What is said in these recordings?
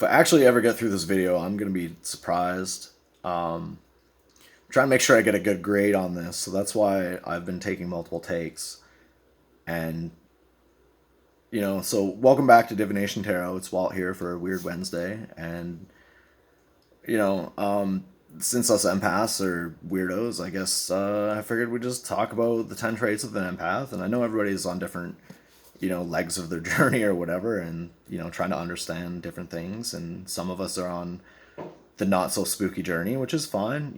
if I actually ever get through this video, I'm gonna be surprised. Um, Trying to make sure I get a good grade on this, so that's why I've been taking multiple takes. And so welcome back to Divination Tarot. It's Walt here for a Weird Wednesday, and you know, um, since us empaths are weirdos, I guess I figured we'd just talk about the 10 traits of an empath. And I know everybody's on different legs of their journey or whatever, and trying to understand different things. And some of us are on the not so spooky journey, which is fine.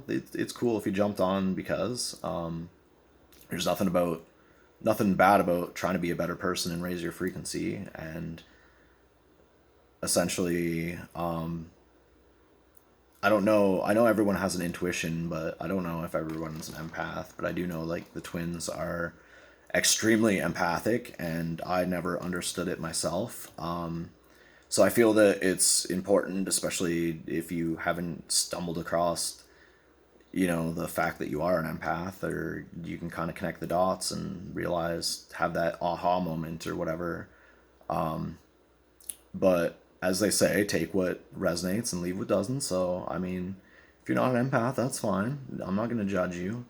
It's cool if you jumped on, because there's nothing bad about trying to be a better person and raise your frequency. And essentially, I don't know. I know everyone has an intuition, but I don't know if everyone's an empath. But I do know, like, the twins are extremely empathic, and I never understood it myself. So I feel that it's important, especially if you haven't stumbled across, the fact that you are an empath, or you can kind of connect the dots and realize, have that aha moment or whatever. But as they say, take what resonates and leave what doesn't. So, I mean, if you're not an empath, that's fine. I'm not going to judge you.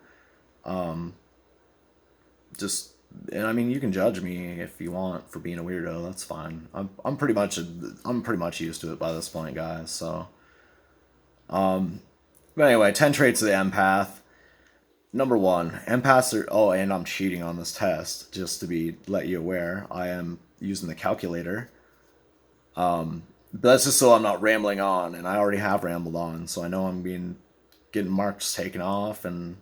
Just, and I mean, you can judge me if you want for being a weirdo. That's fine. I'm pretty much used to it by this point, guys. So, but anyway, 10 traits of the empath. Number one, empaths are. Oh, and I'm cheating on this test just to let you aware. I am using the calculator. But that's just so I'm not rambling on, and I already have rambled on, so I know I'm getting marks taken off. And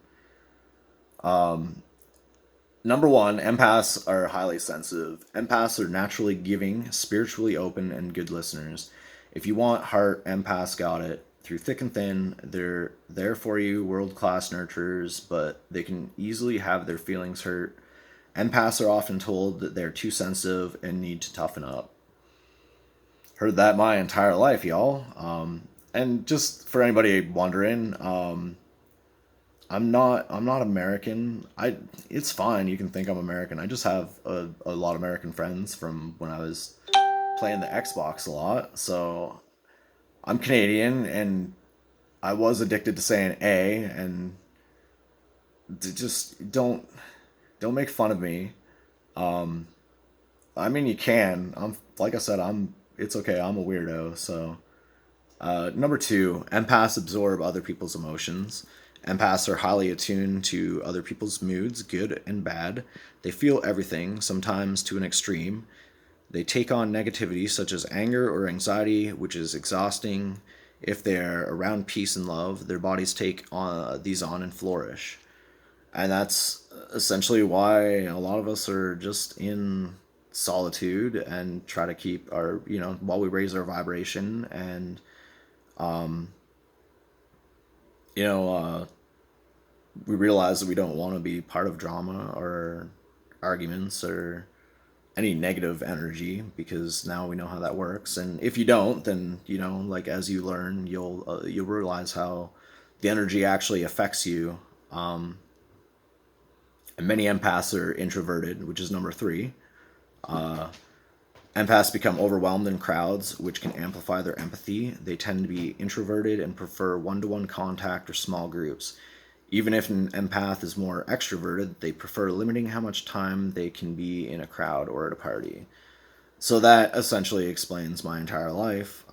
number one, empaths are highly sensitive. Empaths are naturally giving, spiritually open, and good listeners. If you want heart, empaths got it. Through thick and thin, they're there for you, world class nurturers, but they can easily have their feelings hurt. Empaths are often told that they're too sensitive and need to toughen up. Heard that my entire life, y'all. And just for anybody wondering, I'm not American. It's fine. You can think I'm American. I just have a lot of American friends from when I was playing the Xbox a lot. So I'm Canadian, and I was addicted to saying A, and just don't make fun of me. I mean, you can. I'm like I said. It's okay. I'm a weirdo. So number two, empaths absorb other people's emotions. Empaths are highly attuned to other people's moods, good and bad. They feel everything, sometimes to an extreme. They take on negativity such as anger or anxiety, which is exhausting. If they're around peace and love, their bodies take these on and flourish. And that's essentially why a lot of us are just in solitude and try to keep our, while we raise our vibration. And you know we realize that we don't want to be part of drama or arguments or any negative energy, because now we know how that works. And if you don't, then like, as you learn, you'll realize how the energy actually affects you. And many empaths are introverted, which is number three. Empaths become overwhelmed in crowds, which can amplify their empathy. They tend to be introverted and prefer one-to-one contact or small groups. Even if an empath is more extroverted, they prefer limiting how much time they can be in a crowd or at a party. So that essentially explains my entire life.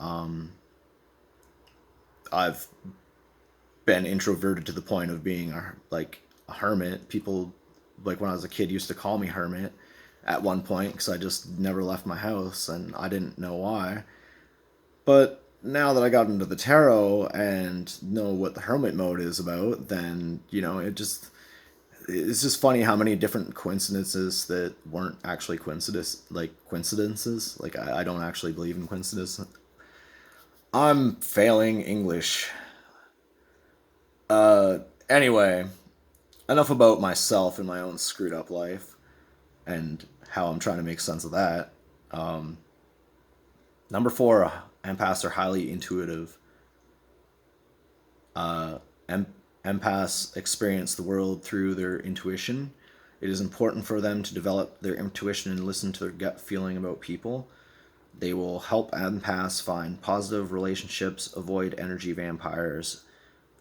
I've been introverted to the point of being a hermit. People, like, when I was a kid, used to call me hermit at one point, because I just never left my house, and I didn't know why. But now that I got into the tarot and know what the hermit mode is about, then it's just funny how many different coincidences that weren't actually coincidences. Like, I don't actually believe in coincidence. I'm failing English. Anyway, enough about myself and my own screwed up life and how I'm trying to make sense of that. Number four, empaths are highly intuitive. Empaths experience the world through their intuition. It is important for them to develop their intuition and listen to their gut feeling about people. They will help empaths find positive relationships, avoid energy vampires.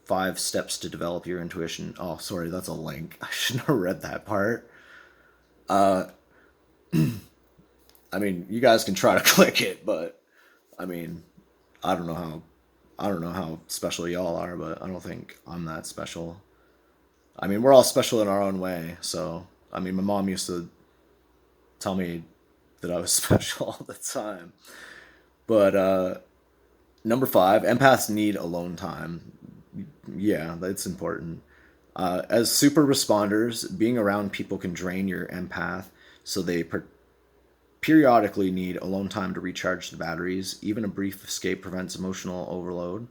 5 steps to develop your intuition. Oh, sorry, that's a link. I shouldn't have read that part. I mean, you guys can try to click it, but I mean, I don't know how I don't know how special y'all are, but I don't think I'm that special. I mean, we're all special in our own way. So, I mean, my mom used to tell me that I was special all the time. But number 5, empaths need alone time. Yeah, that's important. As super responders, being around people can drain your empath, so they periodically need alone time to recharge the batteries. Even a brief escape prevents emotional overload.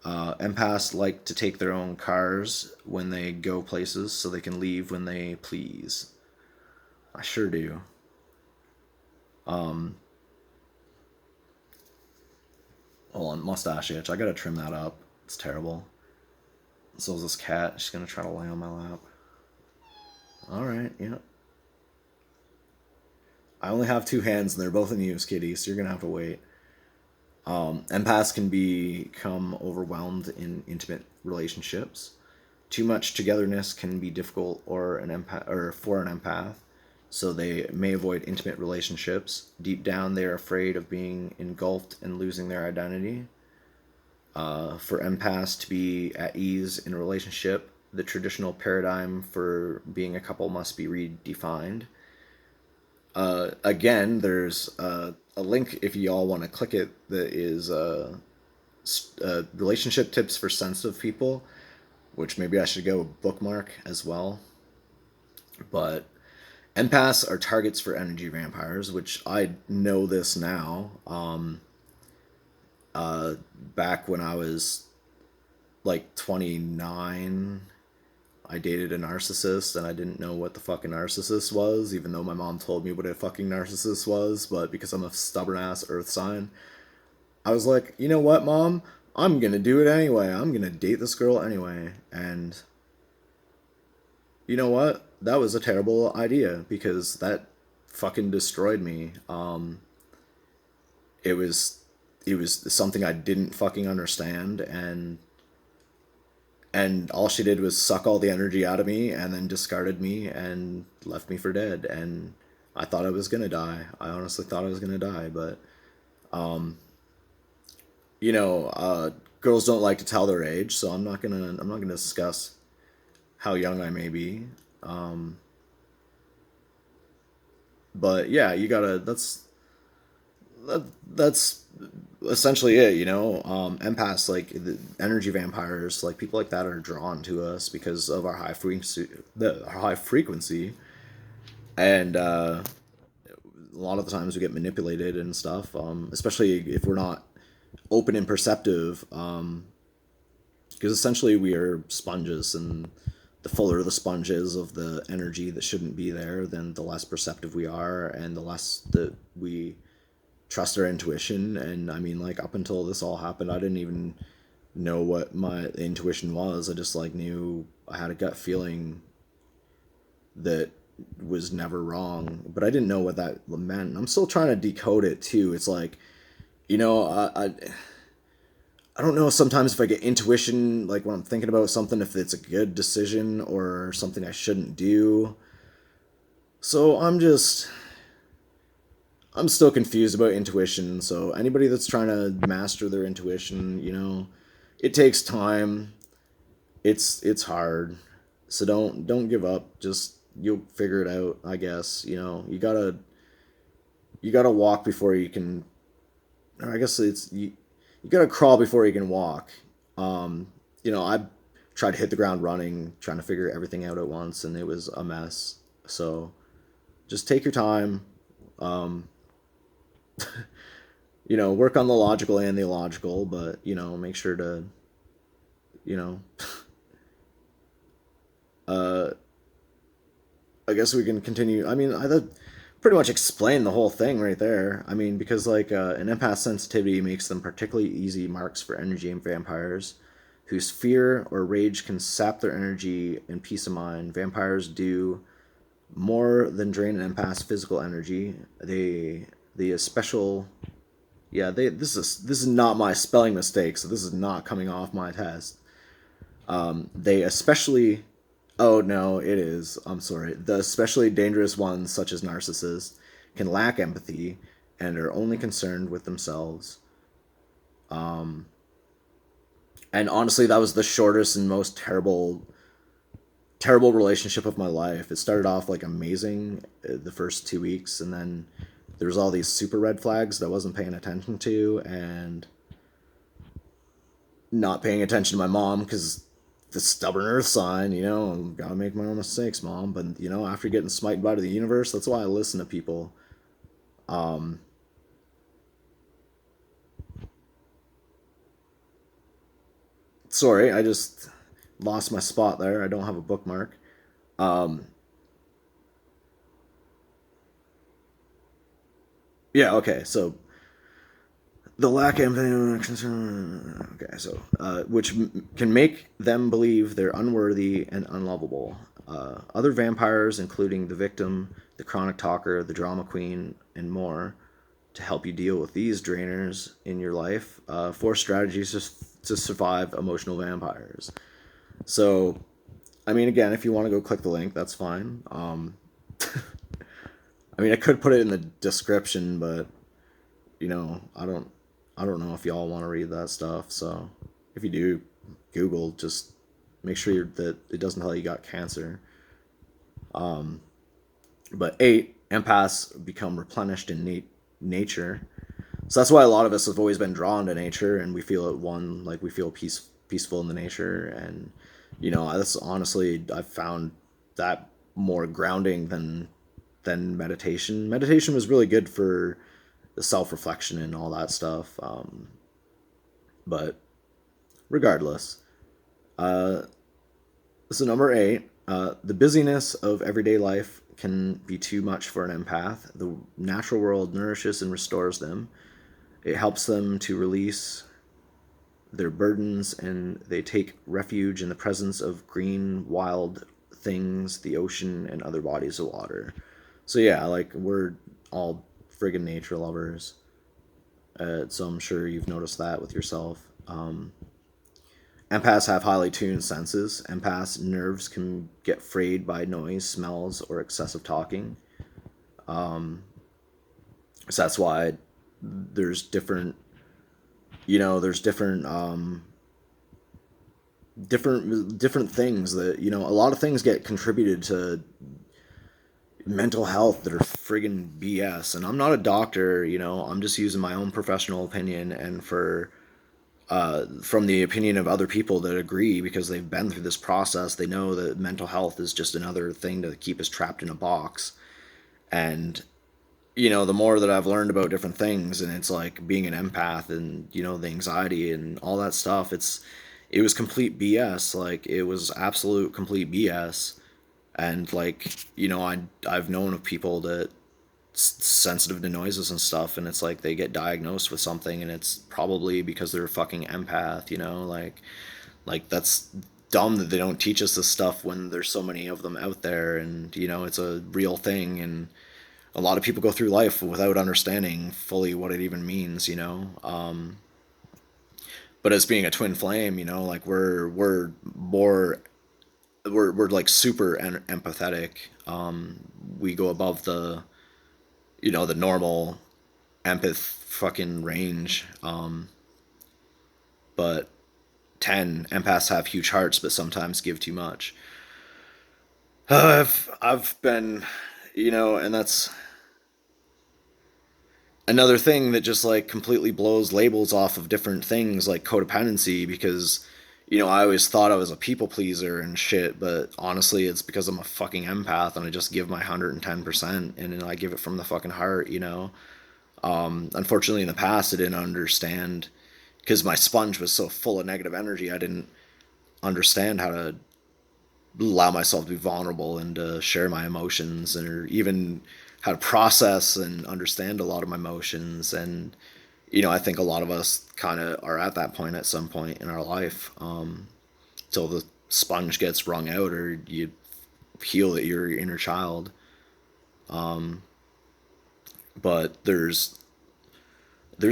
Empaths like to take their own cars when they go places so they can leave when they please. I sure do. Hold on, mustache itch. I gotta trim that up. It's terrible. So is this cat. She's gonna try to lay on my lap. Alright, yeah. I only have 2 hands and they're both in use, kitty, so you're gonna have to wait. Empaths can become overwhelmed in intimate relationships. Too much togetherness can be difficult or an empath or for an empath, so they may avoid intimate relationships. Deep down, they are afraid of being engulfed and losing their identity. For empaths to be at ease in a relationship, the traditional paradigm for being a couple must be redefined. Again, there's a link if you all want to click it that is relationship tips for sensitive people, which maybe I should go bookmark as well. But empaths are targets for energy vampires, which I know this now. Back when I was like 29, I dated a narcissist and I didn't know what the fucking narcissist was, even though my mom told me what a fucking narcissist was. But because I'm a stubborn ass earth sign, I was like, you know what, mom? I'm gonna do it anyway. I'm gonna date this girl anyway. And you know what? That was a terrible idea because that fucking destroyed me. It was it was something I didn't fucking understand, and all she did was suck all the energy out of me and then discarded me and left me for dead. And I thought I was gonna die. I honestly thought I was gonna die, but you know, girls don't like to tell their age, so I'm not gonna discuss how young I may be. But yeah, you gotta. That's essentially it. Empaths, like the energy vampires, like people like that are drawn to us because of our high frequency, and a lot of the times we get manipulated and stuff. Especially if we're not open and perceptive, because essentially we are sponges, and the fuller the sponge is of the energy that shouldn't be there, then the less perceptive we are, and the less that we trust our intuition. And I mean, like, up until this all happened, I didn't even know what my intuition was. I just like knew I had a gut feeling that was never wrong, but I didn't know what that meant. I'm still trying to decode it too. It's like, you know, I don't know sometimes if I get intuition, like when I'm thinking about something, if it's a good decision or something I shouldn't do. So I'm still confused about intuition. So anybody that's trying to master their intuition, it takes time. It's hard. So don't give up. Just you'll figure it out, I guess. You gotta walk before you can, or I guess you gotta crawl before you can walk. I tried to hit the ground running, trying to figure everything out at once, and it was a mess. So just take your time. Um, work on the logical and the illogical, but make sure to, you know, uh, I guess we can continue. I mean, I pretty much explained the whole thing right there. I mean, because like an empath sensitivity makes them particularly easy marks for energy and vampires, whose fear or rage can sap their energy and peace of mind. Vampires do more than drain an empath's physical energy. They The special, yeah, this is not my spelling mistake, so this is not coming off my test. They especially, oh no, it is. I'm sorry. The especially dangerous ones, such as narcissists, can lack empathy and are only concerned with themselves. And honestly, that was the shortest and most terrible relationship of my life. It started off like amazing the first 2 weeks, and then there was all these super red flags that I wasn't paying attention to, and not paying attention to my mom because the stubborn earth sign, gotta make my own mistakes, mom. But after getting smite by the universe, that's why I listen to people. Um, Sorry, I just lost my spot there. I don't have a bookmark. Um, yeah, okay. So the lack of okay, so which can make them believe they're unworthy and unlovable. Other vampires, including the victim, the chronic talker, the drama queen, and more, to help you deal with these drainers in your life. Four strategies to survive emotional vampires. So, I mean, again, if you want to go click the link, that's fine. I mean, I could put it in the description, but I don't know if y'all want to read that stuff. So, if you do, Google, just make sure that it doesn't tell you got cancer. But 8, empaths become replenished in nature. So that's why a lot of us have always been drawn to nature, and we feel at one, like we feel peaceful in the nature. And that's honestly, I've found that more grounding than meditation. Meditation was really good for the self reflection and all that stuff. But regardless, uh, so number 8, the busyness of everyday life can be too much for an empath. The natural world nourishes and restores them. It helps them to release their burdens, and they take refuge in the presence of green, wild things, the ocean, and other bodies of water. So yeah, like we're all friggin' nature lovers. So I'm sure you've noticed that with yourself. Empaths have highly tuned senses. Empaths' nerves can get frayed by noise, smells, or excessive talking. So that's why there's different, there's different things that a lot of things get contributed to mental health that are friggin' BS. And I'm not a doctor, I'm just using my own professional opinion and from the opinion of other people that agree because they've been through this process. They know that mental health is just another thing to keep us trapped in a box. And the more that I've learned about different things, and it's like being an empath and the anxiety and all that stuff, it was complete BS. Like it was absolute complete BS. And like I've known of people that sensitive to noises and stuff, and it's like they get diagnosed with something, and it's probably because they're a fucking empath. Like that's dumb that they don't teach us this stuff when there's so many of them out there, and it's a real thing. And a lot of people go through life without understanding fully what it even means. But as being a twin flame, like we're more we're like super empathetic. We go above the normal empath fucking range. But 10, empaths have huge hearts, but sometimes give too much. I've been, and that's another thing that just like completely blows labels off of different things like codependency, because I always thought I was a people pleaser and shit, but honestly it's because I'm a fucking empath and I just give my 110%, and then I give it from the fucking heart. Unfortunately in the past I didn't understand, because my sponge was so full of negative energy. I didn't understand how to allow myself to be vulnerable and to share my emotions, and or even how to process and understand a lot of my emotions. And I think a lot of us kind of are at that point at some point in our life, till the sponge gets wrung out or you heal that you're your inner child. But there's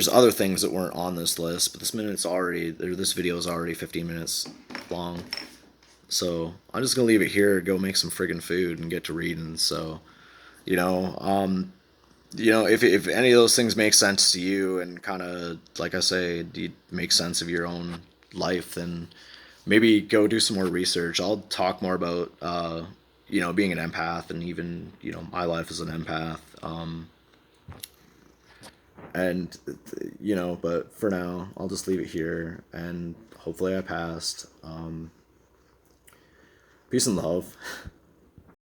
other things that weren't on this list, but this video is already 15 minutes long. So I'm just gonna leave it here, go make some friggin' food and get to reading. So, you know, if any of those things make sense to you and kind of, like I say, make sense of your own life, then maybe go do some more research. I'll talk more about, being an empath and even, my life as an empath. And but for now I'll just leave it here, and hopefully I passed. Peace and love.